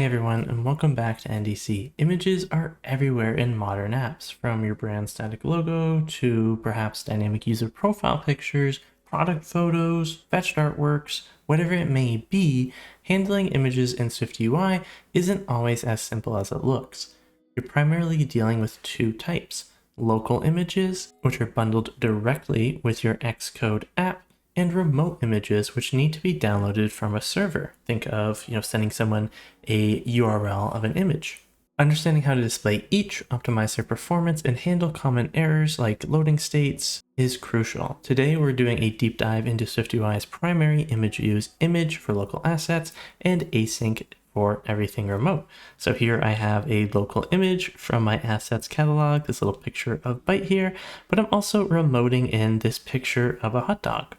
everyone, and welcome back to NDC. Images are everywhere in modern apps, from your brand static logo to perhaps dynamic user profile pictures, product photos, fetched artworks, whatever it may be. Handling images in SwiftUI isn't always as simple as it looks. You're primarily dealing with two types: local images, which are bundled directly with your Xcode app, and remote images, which need to be downloaded from a server. Think of, sending someone a URL of an image. Understanding how to display each, optimize their performance, and handle common errors like loading states is crucial. Today, we're doing a deep dive into SwiftUI's primary image use, Image for local assets, and Async for everything remote. So here I have a local image from my assets catalog, this little picture of Bite here, but I'm also remoting in this picture of a hot dog,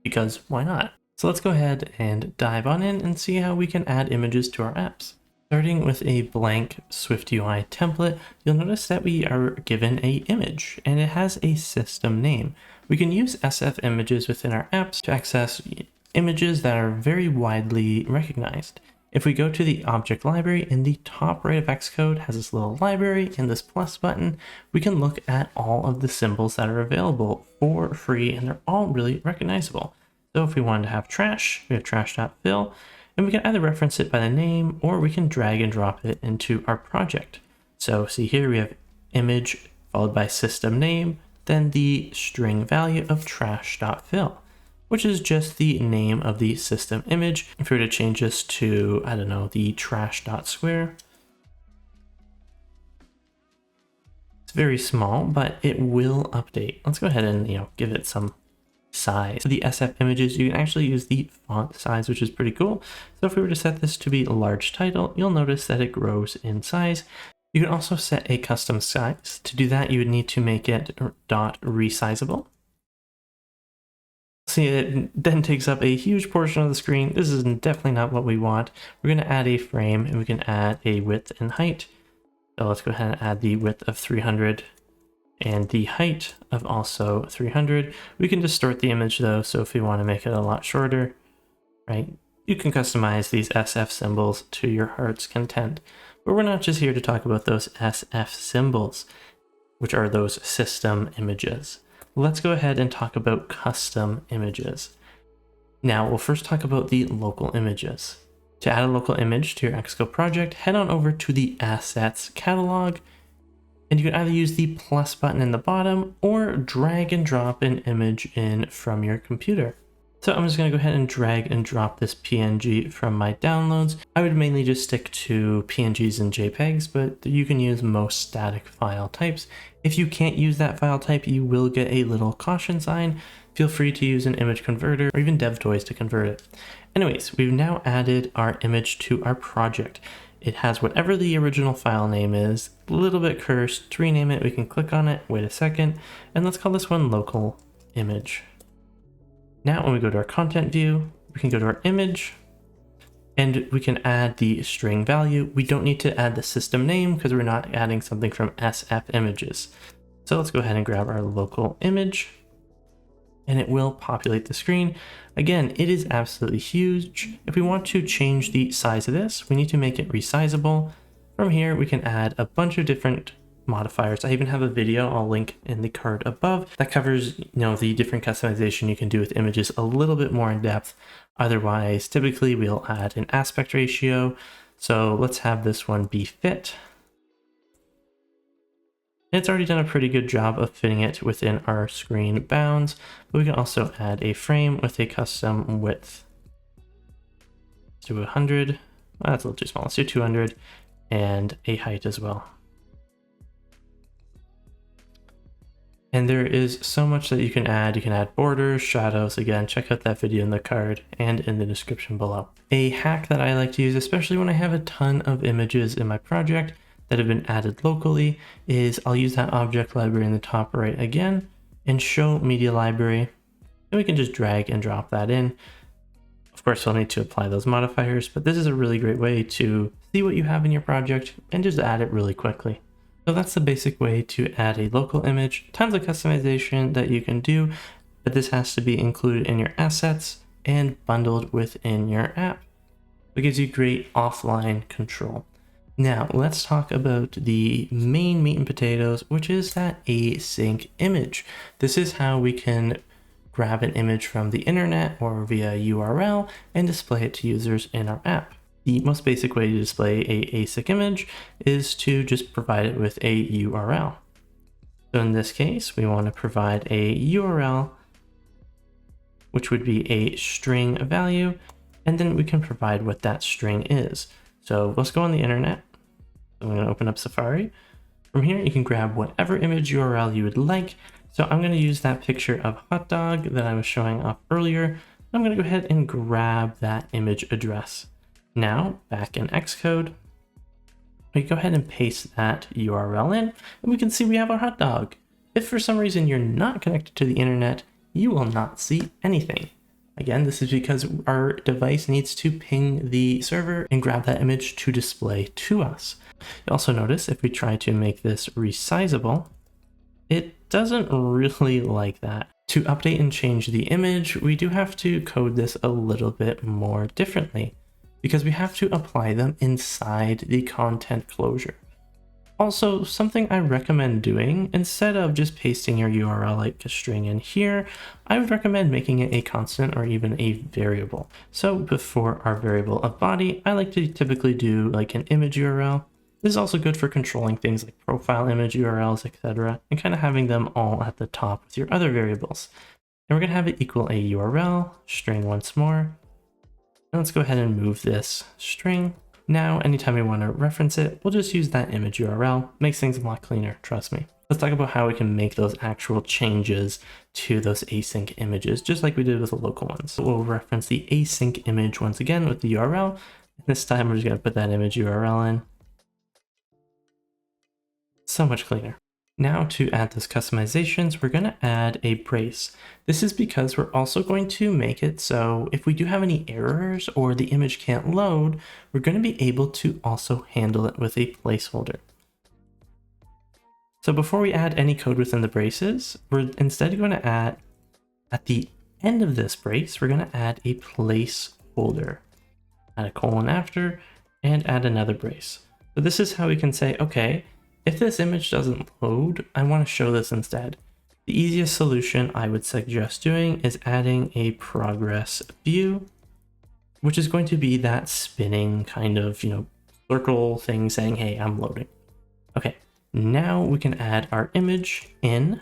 because why not? So let's go ahead and dive on in and see how we can add images to our apps. Starting with a blank SwiftUI template, you'll notice that we are given an image and it has a system name. We can use SFImages within our apps to access images that are very widely recognized. If we go to the object library, in the top right of Xcode has this little library and this plus button, we can look at all of the symbols that are available for free, and they're all really recognizable. So if we wanted to have trash, we have trash.fill, and we can either reference it by the name or we can drag and drop it into our project. So see here we have image followed by system name, then the string value of trash.fill, which is just the name of the system image. If we were to change this to, I don't know, the trash.square, it's very small, but it will update. Let's go ahead and, give it some size. For the SFImages, you can actually use the font size, which is pretty cool. So if we were to set this to be a large title, you'll notice that it grows in size. You can also set a custom size. To do that, you would need to make it .resizable. See, it then takes up a huge portion of the screen. This is definitely not what we want. We're going to add a frame and we can add a width and height. So let's go ahead and add the width of 300 and the height of also 300. We can distort the image though, so if we want to make it a lot shorter, right, you can customize these SFSymbols to your heart's content. But we're not just here to talk about those SFSymbols, which are those system images. Let's go ahead and talk about custom images. Now, we'll first talk about the local images. To add a local image to your Xcode project, head on over to the Assets catalog, and you can either use the plus button in the bottom or drag and drop an image in from your computer. So I'm just going to go ahead and drag and drop this PNG from my downloads. I would mainly just stick to PNGs and JPEGs, but you can use most static file types. If you can't use that file type, you will get a little caution sign. Feel free to use an image converter or even DevToys to convert it. Anyways, we've now added our image to our project. It has whatever the original file name is, a little bit cursed. To rename it, we can click on it, wait a second, and let's call this one local image. Now, when we go to our content view, we can go to our image and we can add the string value. We don't need to add the system name because we're not adding something from SFImages. So let's go ahead and grab our local image and it will populate the screen. Again, it is absolutely huge. If we want to change the size of this, we need to make it resizable. From here, we can add a bunch of different modifiers. I even have a video I'll link in the card above that covers, the different customization you can do with images a little bit more in depth. Otherwise, typically we'll add an aspect ratio. So let's have this one be fit. It's already done a pretty good job of fitting it within our screen bounds, but we can also add a frame with a custom width. Let's do 100. Well, that's a little too small. Let's do 200 and a height as well. And there is so much that you can add. You can add borders, shadows. Again, check out that video in the card and in the description below. A hack that I like to use, especially when I have a ton of images in my project that have been added locally, is I'll use that object library in the top right again and show media library. And we can just drag and drop that in. Of course, we'll need to apply those modifiers, but this is a really great way to see what you have in your project and just add it really quickly. So that's the basic way to add a local image. Tons of customization that you can do, but this has to be included in your assets and bundled within your app. It gives you great offline control. Now let's talk about the main meat and potatoes, which is that async image. This is how we can grab an image from the internet or via URL and display it to users in our app. The most basic way to display a async image is to just provide it with a URL. So in this case, we want to provide a URL, which would be a string value, and then we can provide what that string is. So let's go on the internet. I'm going to open up Safari. From here, you can grab whatever image URL you would like. So I'm going to use that picture of hot dog that I was showing off earlier. I'm going to go ahead and grab that image address. Now, back in Xcode, we go ahead and paste that URL in, and we can see we have our hot dog. If for some reason you're not connected to the internet, you will not see anything. Again, this is because our device needs to ping the server and grab that image to display to us. You also notice if we try to make this resizable, it doesn't really like that. To update and change the image, we do have to code this a little bit more differently because we have to apply them inside the content closure. Also, something I recommend doing, instead of just pasting your URL like a string in here, I would recommend making it a constant or even a variable. So before our variable of body, I like to typically do like an image URL. This is also good for controlling things like profile image URLs, etc., and kind of having them all at the top with your other variables. And we're going to have it equal a URL, string once more. And let's go ahead and move this string. Now, anytime we want to reference it, we'll just use that image URL. Makes things a lot cleaner, trust me. Let's talk about how we can make those actual changes to those async images, just like we did with the local ones. So we'll reference the async image once again with the URL. This time we're just going to put that image URL in. So much cleaner. Now to add those customizations, we're going to add a brace. This is because we're also going to make it so if we do have any errors or the image can't load, we're going to be able to also handle it with a placeholder. So before we add any code within the braces, we're instead going to add, at the end of this brace, we're going to add a placeholder. Add a colon after, and add another brace. So this is how we can say, okay, if this image doesn't load, I want to show this instead. The easiest solution I would suggest doing is adding a progress view, which is going to be that spinning kind of, circle thing saying, hey, I'm loading. Okay, now we can add our image in.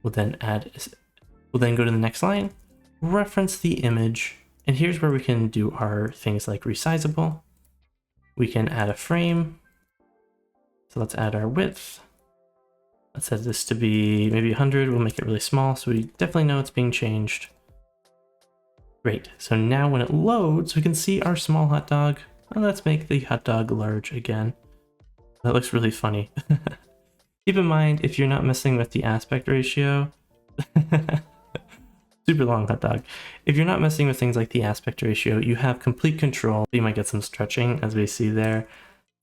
We'll then go to the next line, reference the image, and here's where we can do our things like resizable. We can add a frame. So let's add our width. Let's set this to be maybe 100. We'll make it really small so we definitely know it's being changed. Great. So now when it loads, we can see our small hot dog. And let's make the hot dog large again. That looks really funny. Keep in mind, if you're not messing with the aspect ratio, super long hot dog. If you're not messing with things like the aspect ratio, you have complete control. You might get some stretching as we see there.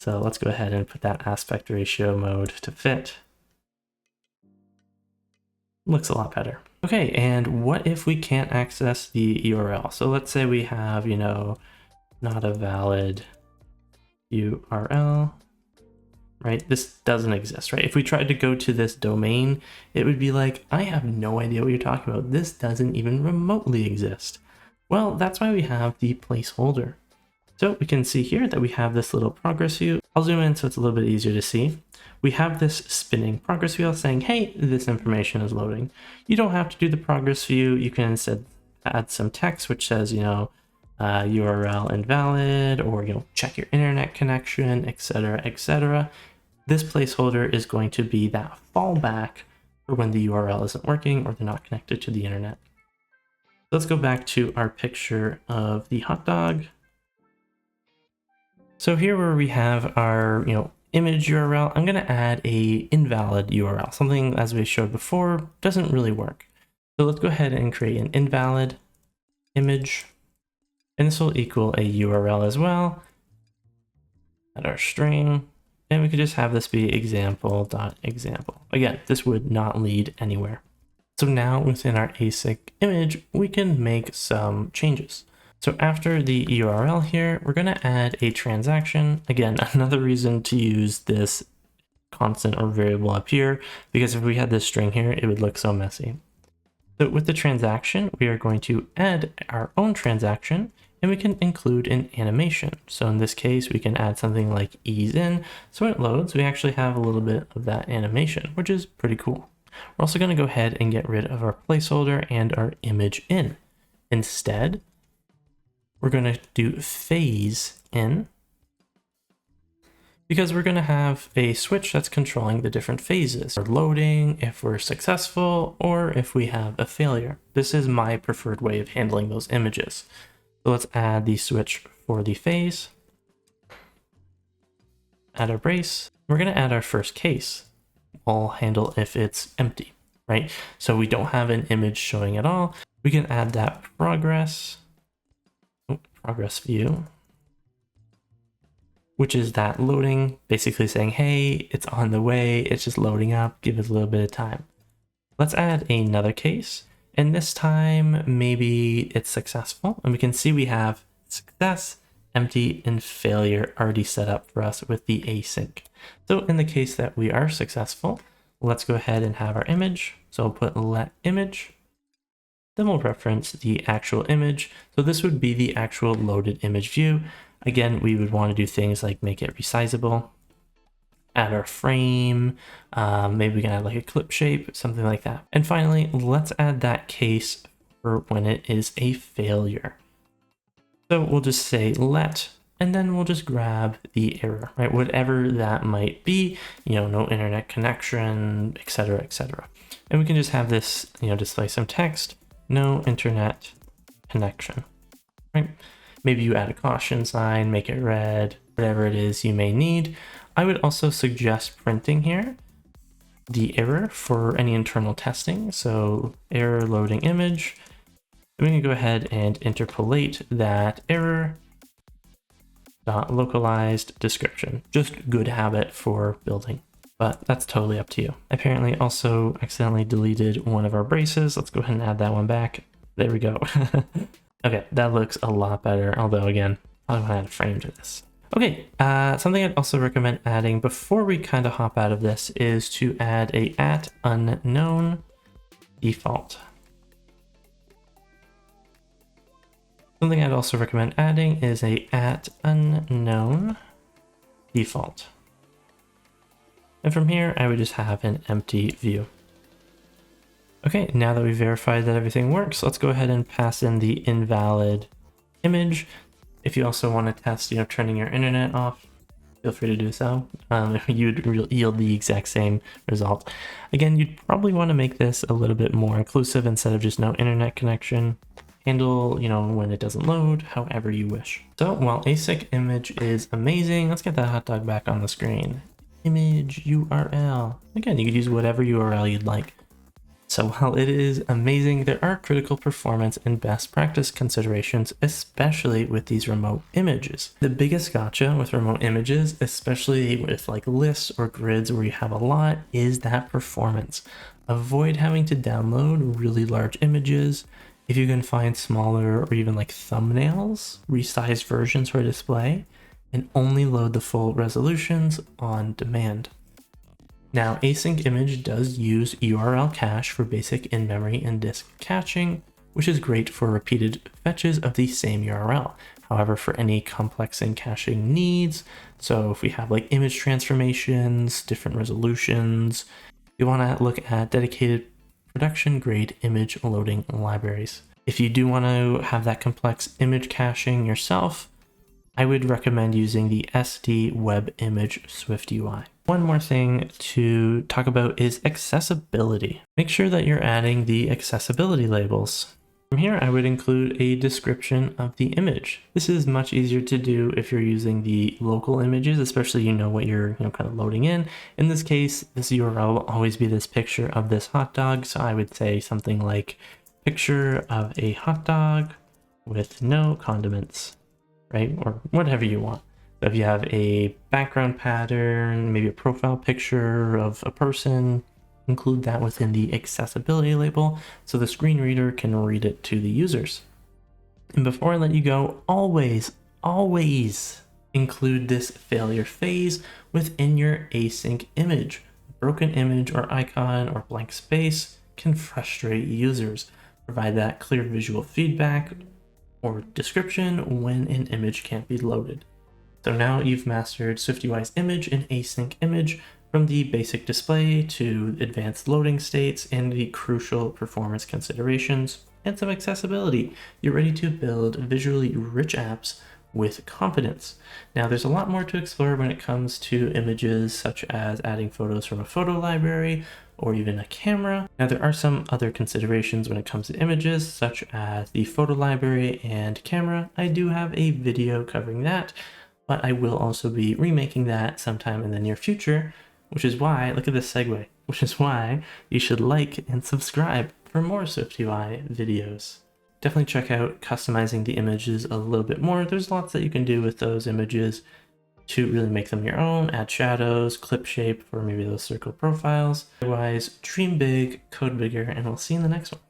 So let's go ahead and put that aspect ratio mode to fit. Looks a lot better. Okay, and what if we can't access the URL? So let's say we have, not a valid URL, right? This doesn't exist, right? If we tried to go to this domain, it would be like, I have no idea what you're talking about. This doesn't even remotely exist. Well, that's why we have the placeholder. So we can see here that we have this little progress view. I'll zoom in so it's a little bit easier to see. We have this spinning progress wheel saying, hey, this information is loading. You don't have to do the progress view. You can instead add some text, which says, URL invalid, or, check your internet connection, etc., etc. This placeholder is going to be that fallback for when the URL isn't working or they're not connected to the internet. Let's go back to our picture of the hot dog. So here where we have our, image URL, I'm going to add a invalid URL. Something, as we showed before, doesn't really work. So let's go ahead and create an invalid image, and this will equal a URL as well. Add our string, and we could just have this be example.example. Again, this would not lead anywhere. So now within our async image, we can make some changes. So after the URL here, we're going to add a transaction. Again, another reason to use this constant or variable up here, because if we had this string here, it would look so messy. So with the transaction, we are going to add our own transaction, and we can include an animation. So in this case, we can add something like ease in. So when it loads, we actually have a little bit of that animation, which is pretty cool. We're also going to go ahead and get rid of our placeholder and our image in. Instead, we're going to do phase in, because we're going to have a switch that's controlling the different phases. We're loading if we're successful or if we have a failure. This is my preferred way of handling those images. So let's add the switch for the phase. Add our brace. We're going to add our first case. We'll handle if it's empty, right? So we don't have an image showing at all. We can add that progress view, which is that loading, basically saying, hey, it's on the way, it's just loading up, give it a little bit of time. Let's add another case, and this time maybe it's successful, and we can see we have success, empty, and failure already set up for us with the async. So in the case that we are successful, let's go ahead and have our image. So we'll put let image. Then we'll reference the actual image. So this would be the actual loaded image view. Again, we would want to do things like make it resizable, add our frame, maybe we can add like a clip shape, something like that. And finally, let's add that case for when it is a failure. So we'll just say let, and then we'll just grab the error, right? Whatever that might be, you know, no internet connection, etc., etc. And we can just have this, you know, display some text. No internet connection, right? Maybe you add a caution sign, make it red, whatever it is you may need. I would also suggest printing here the error for any internal testing. So error loading image. We can go ahead and interpolate that error dot localized description. Just good habit for building, but that's totally up to you. Apparently also accidentally deleted one of our braces. Let's go ahead and add that one back. There we go. Okay, that looks a lot better. Although again, I want to add a frame to this. Okay, something I'd also recommend adding before we kind of hop out of this is to add a @unknown default. Something I'd also recommend adding is a @unknown default. And from here, I would just have an empty view. Okay, now that we've verified that everything works, let's go ahead and pass in the invalid image. If you also want to test, you know, turning your internet off, feel free to do so. You'd yield the exact same result. Again, you'd probably want to make this a little bit more inclusive instead of just no internet connection. Handle, you know, when it doesn't load, however you wish. So while AsyncImage is amazing, let's get that hot dog back on the screen. Image URL. Again, you could use whatever URL you'd like. So while it is amazing, there are critical performance and best practice considerations, especially with these remote images. The biggest gotcha with remote images, especially with like lists or grids where you have a lot, is that performance. Avoid having to download really large images. If you can find smaller or even like thumbnails, resized versions for display, and only load the full resolutions on demand. Now, AsyncImage does use URL cache for basic in-memory and disk caching, which is great for repeated fetches of the same URL. However, for any complex and caching needs, so if we have like image transformations, different resolutions, you want to look at dedicated production-grade image loading libraries. If you do want to have that complex image caching yourself, I would recommend using the SD Web Image SwiftUI. One more thing to talk about is accessibility. Make sure that you're adding the accessibility labels. From here, I would include a description of the image. This is much easier to do if you're using the local images, especially you know what you're kind of loading in. In this case, this URL will always be this picture of this hot dog. So I would say something like picture of a hot dog with no condiments, right? Or whatever you want. So if you have a background pattern, maybe a profile picture of a person, include that within the accessibility label so the screen reader can read it to the users. And before I let you go, always include this failure phase within your async image. A broken image or icon or blank space can frustrate users. Provide that clear visual feedback or description when an image can't be loaded. So now you've mastered SwiftUI's image and async image, from the basic display to advanced loading states and the crucial performance considerations and some accessibility. You're ready to build visually rich apps with confidence. Now there's a lot more to explore when it comes to images, such as adding photos from a photo library or even a camera. Now there are some other considerations when it comes to images, such as the photo library and camera. I do have a video covering that, but I will also be remaking that sometime in the near future, which is why, look at this segue, which is why you should like and subscribe for more SwiftUI videos. Definitely check out customizing the images a little bit more. There's lots that you can do with those images to really make them your own, add shadows, clip shape for maybe those circle profiles. Otherwise, dream big, code bigger, and we'll see you in the next one.